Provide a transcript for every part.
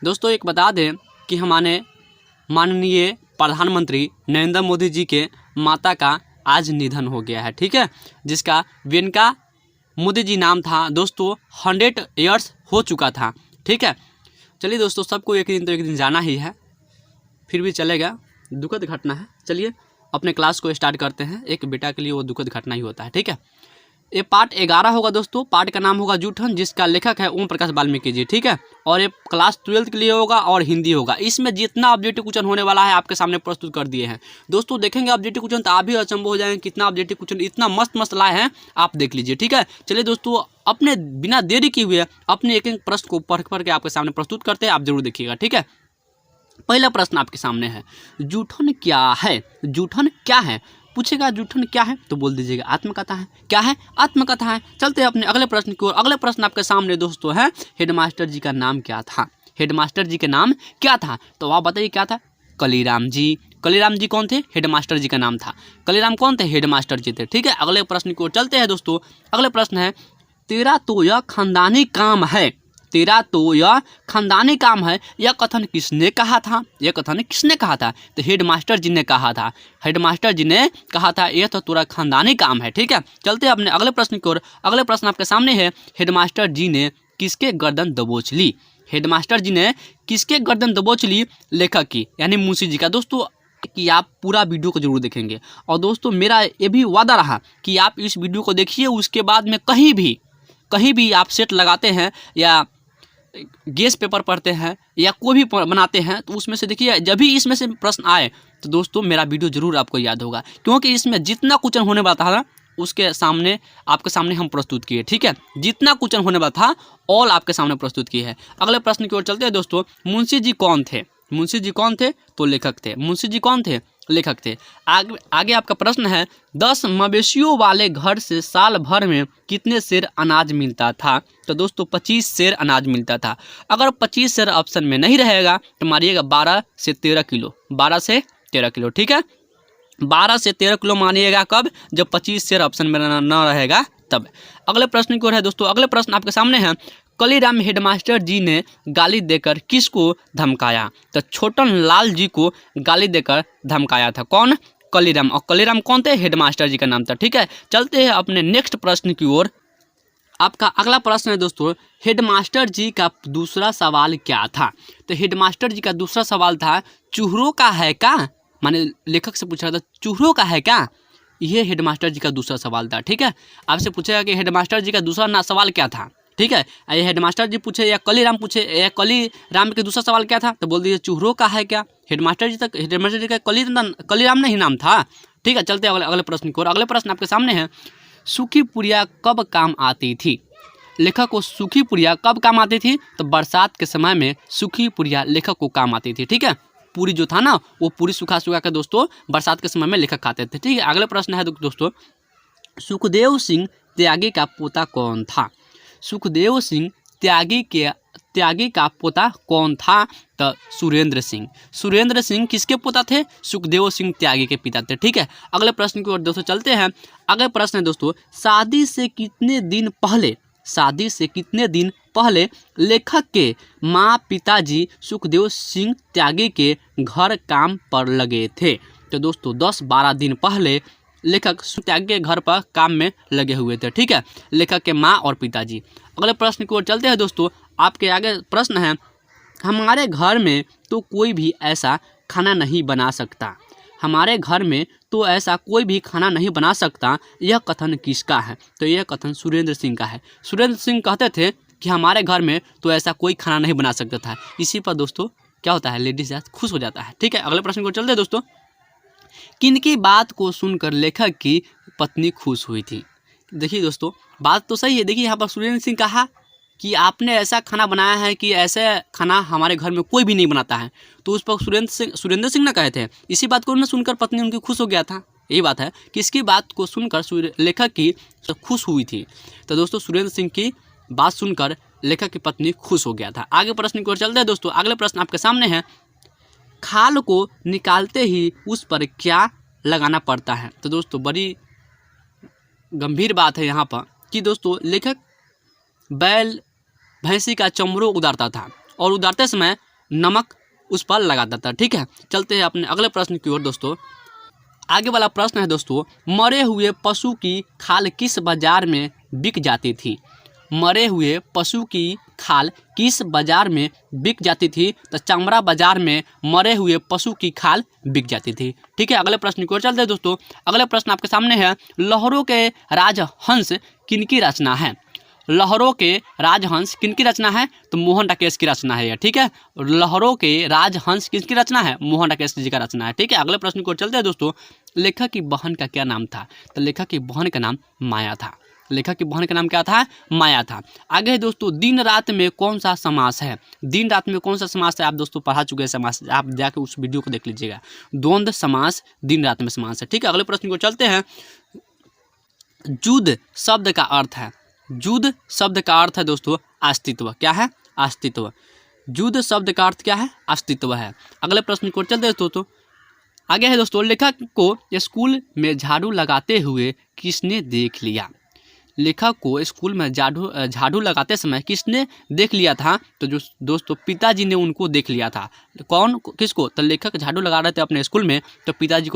दोस्तों एक बता दें कि हमारे माननीय प्रधानमंत्री नरेंद्र मोदी जी के माता का आज निधन हो गया है, ठीक है, जिसका वेनका मोदी जी नाम था दोस्तों। 100 ईयर्स हो चुका था, ठीक है। चलिए दोस्तों, सबको एक दिन तो एक दिन जाना ही है, फिर भी चलेगा, दुखद घटना है। चलिए अपने क्लास को स्टार्ट करते हैं। एक बेटा के लिए वो दुखद घटना ही होता है, ठीक है। ये पार्ट 11 होगा दोस्तों। पार्ट का नाम होगा जूठन, जिसका लेखक है ओम प्रकाश वाल्मीकि जी, ठीक है। और ये क्लास 12th के लिए होगा और हिंदी होगा। इसमें जितना ऑब्जेक्टिव क्वेश्चन होने वाला है आपके सामने प्रस्तुत कर दिए हैं दोस्तों। देखेंगे ऑब्जेक्टिव क्वेश्चन तो आप भी अचंभव हो जाएंगे, कितना ऑब्जेक्टिव क्वेश्चन इतना मस्त मस्त लाए हैं, आप देख लीजिए, ठीक है। चलिए दोस्तों, अपने बिना देरी किए हुए अपने एक एक प्रश्न को पढ़ के आपके सामने प्रस्तुत करते हैं, आप जरूर देखिएगा, ठीक है। पहला प्रश्न आपके सामने है, जूठन क्या है? जूठन क्या है पूछेगा, जूठन क्या है तो बोल दीजिएगा आत्मकथा है। क्या है? आत्मकथा है। चलते हैं अपने अगले प्रश्न की ओर। अगले प्रश्न आपके सामने दोस्तों है, हेडमास्टर जी का नाम क्या था? हेडमास्टर जी का नाम क्या था? तो आप बताइए क्या था? कलीराम जी। कलीराम जी कौन थे? हेडमास्टर जी का नाम था। कलीराम कौन थे? हेडमास्टर जी थे, ठीक है। अगले प्रश्न की ओर चलते हैं दोस्तों। अगले प्रश्न है, तेरा तो यह खानदानी काम है, तेरा तो यह खानदानी काम है, यह कथन किसने कहा था? यह कथन किसने कहा था? तो हेडमास्टर जी ने कहा था। हेडमास्टर जी ने कहा था यह तो तेरा खानदानी काम है, ठीक है। चलते हैं अपने अगले प्रश्न की ओर। अगले प्रश्न आपके सामने है, हेडमास्टर जी ने किसके गर्दन दबोच ली? हेडमास्टर जी ने किसके गर्दन दबोच ली? लेखक की, यानी मुंशी जी का। दोस्तों कि आप पूरा वीडियो को जरूर देखेंगे, और दोस्तों मेरा ये भी वादा रहा कि आप इस वीडियो को देखिए, उसके बाद में कहीं भी आप सेट लगाते हैं या गेस पेपर पढ़ते हैं या कोई भी बनाते हैं, तो उसमें से देखिए जब भी इसमें से प्रश्न आए तो दोस्तों मेरा वीडियो जरूर आपको याद होगा, क्योंकि इसमें जितना क्वेश्चन होने वाला था उसके सामने आपके सामने हम प्रस्तुत किए, ठीक है। जितना क्वेश्चन होने वाला था ऑल आपके सामने प्रस्तुत किए हैं। अगले प्रश्न की ओर चलते हैं दोस्तों। मुंशी जी कौन थे? मुंशी जी कौन थे? तो लेखक थे। मुंशी जी कौन थे? लेखक थे। आगे आपका प्रश्न है, 10 मवेशियों वाले घर से साल भर में कितने सेर अनाज मिलता था? तो दोस्तों 25 सेर अनाज मिलता था। अगर 25 सेर ऑप्शन में नहीं रहेगा तो मानिएगा 12 से 13 किलो, 12 से 13 किलो, ठीक है। 12 से 13 किलो मानिएगा कब? जब 25 सेर ऑप्शन में न रहेगा तब। अगले प्रश्न की ओर है दोस्तों। अगले प्रश्न आपके सामने है, कलीराम हेडमास्टर जी ने गाली देकर किसको धमकाया? तो छोटन लाल जी को गाली देकर धमकाया था। कौन? कलीराम। और कलीराम कौन थे? हेडमास्टर जी का नाम था, ठीक है। चलते हैं अपने नेक्स्ट प्रश्न की ओर। आपका अगला प्रश्न है दोस्तों, हेडमास्टर जी का दूसरा सवाल क्या था? तो हेडमास्टर जी का दूसरा सवाल था, चूहरों का है क्या? माने लेखक से पूछ रहा था चूहरों का है क्या? यह हेडमास्टर जी का दूसरा सवाल था, ठीक है। आपसे पूछेगा कि हेडमास्टर जी का दूसरा सवाल क्या था, ठीक है। ये हेडमास्टर जी पूछे या कलीराम पूछे, या कलीराम के दूसरा सवाल क्या था, तो बोल दीजिए चूहरों का है क्या। हेडमास्टर जी का कलीराम नहीं नाम था, ठीक है। चलते अगले प्रश्न की ओर। अगले प्रश्न आपके सामने है, सूखी पुड़िया कब काम आती थी? लेखक को सूखी पुड़िया कब काम आती थी? तो बरसात के समय में सूखी पुड़िया लेखक को काम आती थी, ठीक है। पूरी जो था ना वो पूरी सूखा के दोस्तों बरसात के समय में लेखक खाते थे, ठीक है। अगले प्रश्न है दोस्तों, सुखदेव सिंह त्यागी का पोता कौन था? सुखदेव सिंह त्यागी का पोता कौन था? तो सुरेंद्र सिंह। सुरेंद्र सिंह किसके पोता थे? सुखदेव सिंह त्यागी के पिता थे, ठीक है। अगले प्रश्न की ओर दोस्तों चलते हैं। अगले प्रश्न है दोस्तों, शादी से कितने दिन पहले लेखक के माँ पिताजी सुखदेव सिंह त्यागी के घर काम पर लगे थे? तो दोस्तों 10-12 दिन पहले लेखक त्यागी के घर पर काम में लगे हुए थे, ठीक है। लेखक के माँ और पिताजी। अगले प्रश्न की ओर चलते हैं दोस्तों। आपके आगे प्रश्न है, हमारे घर में तो कोई भी ऐसा खाना नहीं बना सकता। हमारे घर में तो ऐसा कोई भी खाना नहीं बना सकता, यह कथन किसका है? तो यह कथन सुरेंद्र सिंह का है। सुरेंद्र सिंह कहते थे कि हमारे घर में तो ऐसा कोई खाना नहीं बना सकता था। इसी पर दोस्तों क्या होता है, लेडीज खुश हो जाता है, ठीक है। अगले प्रश्न को चलते हैं दोस्तों। किनकी बात को सुनकर लेखक की पत्नी खुश हुई थी? देखिए दोस्तों बात तो सही है। देखिए यहाँ पर सुरेंद्र सिंह कहा कि आपने ऐसा खाना बनाया है कि ऐसे खाना हमारे घर में कोई भी नहीं बनाता है, तो उस पर सुरेंद्र सिंह ने कहे थे। इसी बात को उन्होंने सुनकर पत्नी उनकी खुश हो गया था। यही बात है कि इसकी बात को सुनकर लेखक की खुश हुई थी। तो दोस्तों सुरेंद्र सिंह की बात सुनकर लेखक की पत्नी खुश हो गया था। आगे प्रश्न की ओर चलते हैं दोस्तों। अगले प्रश्न आपके सामने है, खाल को निकालते ही उस पर क्या लगाना पड़ता है? तो दोस्तों बड़ी गंभीर बात है यहाँ पर कि दोस्तों लेखक बैल भैंसी का चमड़ो उतारता था, और उतारते समय नमक उस पर लगा देता है। ठीक है, चलते हैं अपने अगले प्रश्न की ओर दोस्तों। आगे वाला प्रश्न है दोस्तों, मरे हुए पशु की खाल किस बाजार में बिक जाती थी? मरे हुए पशु की खाल किस बाजार में बिक जाती थी? तो चमड़ा बाजार में मरे हुए पशु की खाल बिक जाती थी। ठीक है, अगले प्रश्न की ओर चलते हैं दोस्तों। अगले प्रश्न आपके सामने है, लहरों के राजहंस किनकी रचना है? लहरों के राजहंस किनकी रचना है? तो मोहन राकेश की रचना है यह। ठीक है, लहरों के राजहंस किसकी रचना है? मोहन राकेश जी का रचना है। ठीक है, अगले प्रश्न को चलते हैं दोस्तों। लेखक की बहन का क्या नाम था? तो लेखक की बहन का नाम माया था। लेखक की बहन का नाम क्या था? माया था। आगे है दोस्तों, दिन रात में कौन सा समास है? दिन रात में कौन सा समास है? आप दोस्तों पढ़ा चुके हैं समास, आप जाके उस वीडियो को देख लीजिएगा। द्वंद्व समास दिन रात में समास है। ठीक है, अगले प्रश्न को चलते हैं। युद्ध शब्द का अर्थ है, युद्ध शब्द का अर्थ है दोस्तों अस्तित्व। क्या है? अस्तित्व। युद्ध शब्द का अर्थ क्या है? अस्तित्व है। अगले प्रश्न को चलते हैं दोस्तों। आगे है दोस्तों, लेखक को स्कूल में झाड़ू लगाते हुए किसने देख लिया? लेखक को स्कूल में झाड़ू लगाते समय किसने देख लिया था? तो जो दोस्तों पिताजी ने उनको देख लिया था। कौन? किसको? तो लेखक झाड़ू लगा रहे थे अपने स्कूल में, तो पिताजी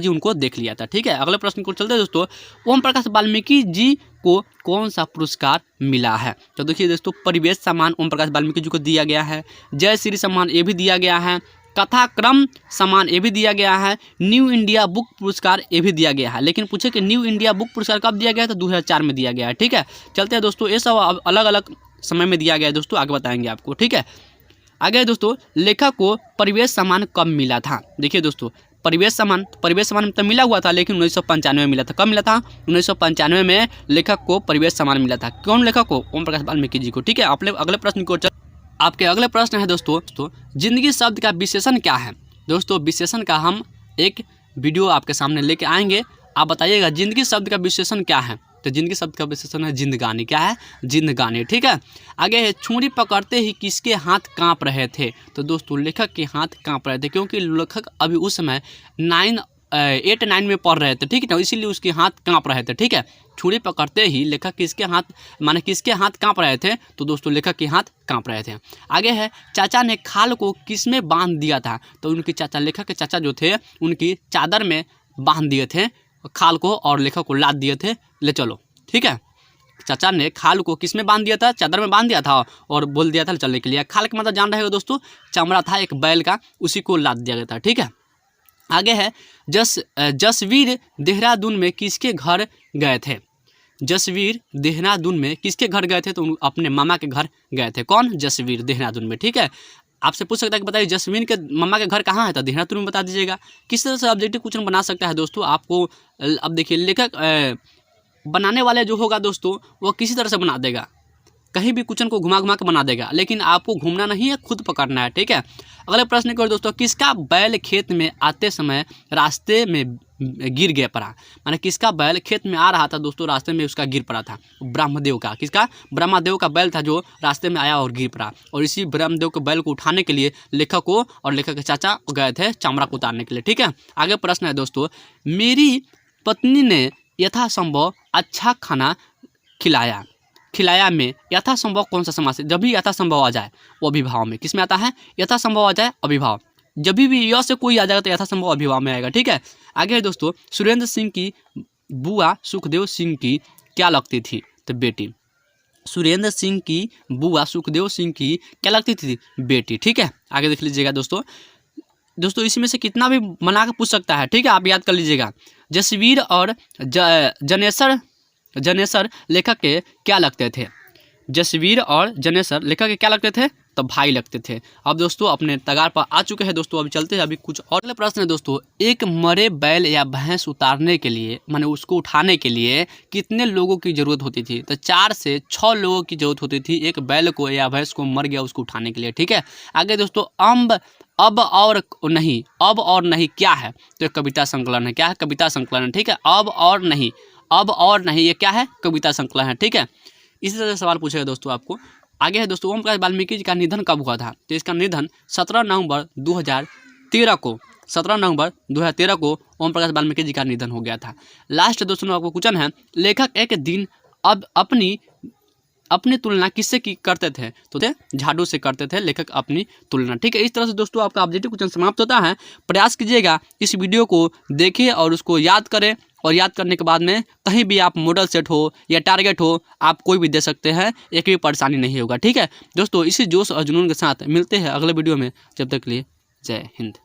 उनको देख लिया था। ठीक है, अगले प्रश्न को चलते हैं दोस्तों। ओम प्रकाश वाल्मीकि जी को कौन सा पुरस्कार मिला है? तो देखिए दोस्तों, परिवेश सम्मान ओम प्रकाश वाल्मीकि जी को दिया गया है। जय श्री सम्मान ये भी दिया गया है। कथाक्रम सम्मान ये भी दिया गया है। न्यू इंडिया बुक पुरस्कार ये भी दिया गया है। लेकिन पूछे कि न्यू इंडिया बुक पुरस्कार कब दिया गया है? तो 2004 में दिया गया है। ठीक है, चलते हैं दोस्तों। ये सब अलग अलग समय में दिया गया है दोस्तों, आगे बताएंगे आपको। ठीक है, आगे दोस्तों, लेखक को परिवेश सम्मान कब मिला था? देखिए दोस्तों, परिवेश सम्मान तो मिला हुआ था, लेकिन 1995 में मिला था। कब मिला था? 1995 में लेखक को परिवेश सम्मान मिला था। कौन लेखक को? ओम प्रकाश वाल्मीकि जी को। ठीक है, अगले प्रश्न को आपके अगले प्रश्न है दोस्तों, जिंदगी शब्द का विशेषण क्या है? दोस्तों विशेषण का हम एक वीडियो आपके सामने लेके आएंगे। आप बताइएगा जिंदगी शब्द का विशेषण क्या है? तो जिंदगी शब्द का विशेषण है जिंदगानी। क्या है? जिंदगानी। ठीक है, आगे है, छुरी पकड़ते ही किसके हाथ कांप रहे थे? तो दोस्तों लेखक के हाथ कांप रहे थे, क्योंकि लेखक अभी उस समय 8 9 में पढ़ रहे थे। ठीक है, तो इसीलिए उसके हाथ कांप रहे थे। ठीक है, छुरी पकड़ते ही लेखक किसके हाथ कांप रहे थे? तो दोस्तों लेखक के हाथ कांप रहे थे। आगे है, चाचा ने खाल को किस में बांध दिया था? तो उनके चाचा, लेखक के चाचा जो थे, उनकी चादर में बांध दिए थे खाल को, और लेखक को लाद दिए थे, ले चलो। ठीक है, चाचा ने खाल को किस में बांध दिया था? चादर में बांध दिया था, और बोल दिया था चलने के लिए। खाल का मतलब जान रहे हो दोस्तों, चमड़ा था एक बैल का, उसी को लाद दिया गया था। ठीक है, आगे है, जसवीर देहरादून में किसके घर गए थे? जसवीर देहरादून में किसके घर गए थे? तो अपने मामा के घर गए थे। कौन? जसवीर देहरादून में। ठीक है, आपसे पूछ सकता है कि बताइए जसवीर के मामा के घर कहाँ है? तो देहरादून में बता दीजिएगा। किस तरह से ऑब्जेक्टिव क्वेश्चन बना सकता है दोस्तों आपको? अब देखिए, लेखक बनाने वाले जो होगा दोस्तों, वो किसी तरह से बना देगा, कहीं भी क्वेश्चन को घुमा के बना देगा, लेकिन आपको घूमना नहीं है, खुद पकड़ना है। ठीक है, अगले प्रश्न की ओर दोस्तों, किसका बैल खेत में आते समय रास्ते में गिर गया पड़ा? माने किसका बैल खेत में आ रहा था दोस्तों, रास्ते में उसका गिर पड़ा था? ब्रह्मदेव का। किसका? ब्रह्मदेव का बैल था जो रास्ते में आया और गिर पड़ा, और इसी ब्रह्मदेव के बैल को उठाने के लिए लेखक को और लेखक के चाचा गए थे चमड़ा को उतारने के लिए। ठीक है, आगे प्रश्न है दोस्तों, मेरी पत्नी ने यथासंभव अच्छा खाना खिलाया में यथासंभव कौन सा समास है? जब भी यथासंभव आ जाए वो अभिभाव में, किस में आता है? यथासंभव आ जाए अभिभाव, जब भी य से कोई आ जाएगा तो यथासंभव अभिभाव में आएगा। ठीक है, आगे है दोस्तों, सुरेंद्र सिंह की बुआ सुखदेव सिंह की क्या लगती थी? तो बेटी। सुरेंद्र सिंह की बुआ सुखदेव सिंह की क्या लगती थी? बेटी। ठीक है, आगे देख लीजिएगा दोस्तों। इसमें से कितना भी बना के पूछ सकता है। ठीक है, आप याद कर लीजिएगा। जसवीर और जनेसर लेखक के क्या लगते थे? जसवीर और जनेसर लेखक के क्या लगते थे? तो भाई लगते थे। अब दोस्तों अपने तगार पर आ चुके हैं दोस्तों, अभी चलते हैं अभी कुछ और। अगले प्रश्न है दोस्तों, एक मरे बैल या भैंस उतारने के लिए, माने उसको उठाने के लिए कितने लोगों की जरूरत होती थी? तो 4 से 6 लोगों की जरूरत होती थी एक बैल को या भैंस को मर गया उसको उठाने के लिए। ठीक है, आगे दोस्तों, अब और नहीं क्या है? तो एक कविता संकलन है। क्या है? कविता संकलन है। ठीक है, अब और नहीं ये क्या है? कविता संकलन है। ठीक है, इसी तरह से सवाल पूछेगा दोस्तों आपको। आगे है दोस्तों, ओम प्रकाश वाल्मीकि जी का निधन कब हुआ था? तो इसका निधन 17 नवंबर 2013 को ओम प्रकाश वाल्मीकि जी का निधन हो गया था। लास्ट दोस्तों आपको क्वेश्चन है, लेखक एक दिन अब अपनी अपनी तुलना किससे की करते थे? तो झाड़ू से करते थे लेखक अपनी तुलना। ठीक है, इस तरह से दोस्तों आपका ऑब्जेक्टिव क्वेश्चन समाप्त होता है। प्रयास कीजिएगा इस वीडियो को देखें और उसको याद करें, और याद करने के बाद में कहीं भी आप मॉडल सेट हो या टारगेट हो, आप कोई भी दे सकते हैं, एक भी परेशानी नहीं होगा। ठीक है दोस्तों, इसी जोश और जुनून के साथ मिलते हैं अगले वीडियो में। जब तक के लिए जय हिंद।